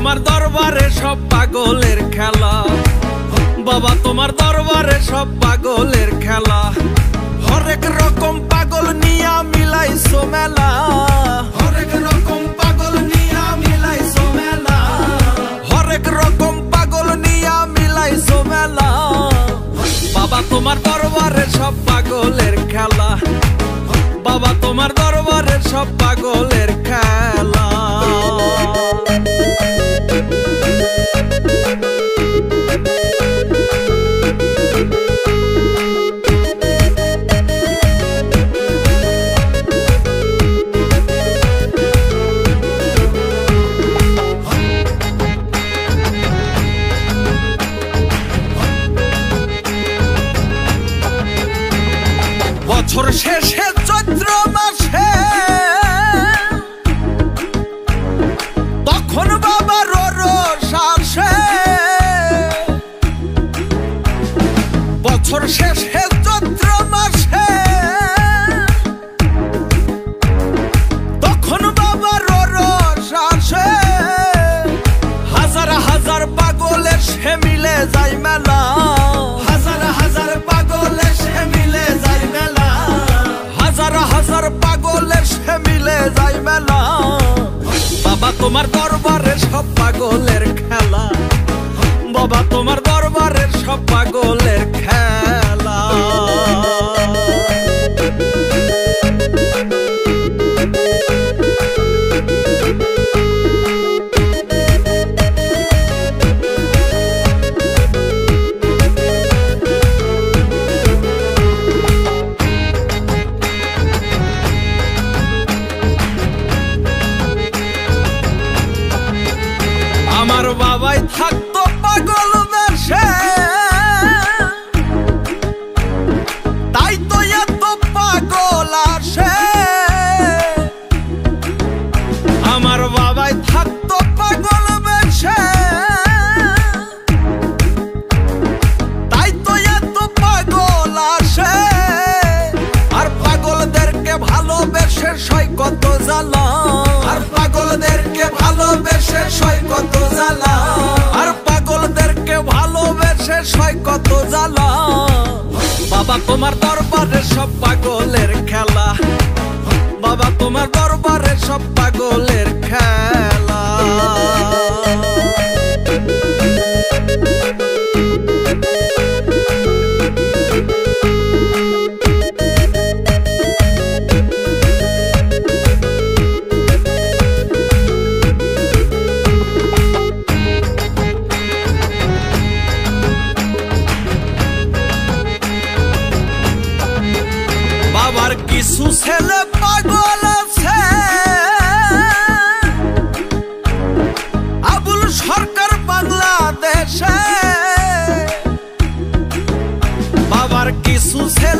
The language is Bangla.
তোমার দরবারে সব পাগলের খেলা, বাবা তোমার দরবারে সব পাগলের খেলা। হরেক রকম পাগল নিয়া মিলাইছো মেলা, হরেক রকম পাগল নিয়া মিলাইছো মেলা, হরেক রকম পাগল নিয়া মিলাইছো মেলা। বাবা তোমার দরবারে সব পাগলের খেলা, বাবা তোমার দরবারে সব পাগলের খেলা। বছর শেষে চৈত্র মাসে তখন বাবার রোষ আসে, বছর শেষে চৈত্র মাসে তখন বাবার রোষ আসে। হাজার হাজার পাগলের সে মিলে যায় মেলা, হাজার হাজার পাগলের সে মিলে যায় মেলা, হাজার হাজার পাগলের সে মিলে যায় মেলা। বাবা তোমার দরবারে সব পাগলের খেলা, বাবা তোমার দরবারে সব পাগলের খেলা। আমার বাবাই থাকতো পাগল বেশে, তাই তো এত পাগল আসে। আমার বাবাই থাকতো পাগল বেশে, তাই তো এত পাগল আসে। আর পাগলদেরকে ভালোবেসে সয় কত জ্বালা, আর পাগলদেরকে ভালোবেসে সয় কত জ্বালা, আর পাগলদেরকে ভালোবেসে সয় কত জ্বালা। বাবা তোমার দরবারে সব পাগলের খেলা, বাবা তোমার দরবারে সব পাগলের খেলা। বাবার কিছু ছেলে পাগল আছে, আবুল সরকার বাংলাদেশে। বাবার কিছু ছেলে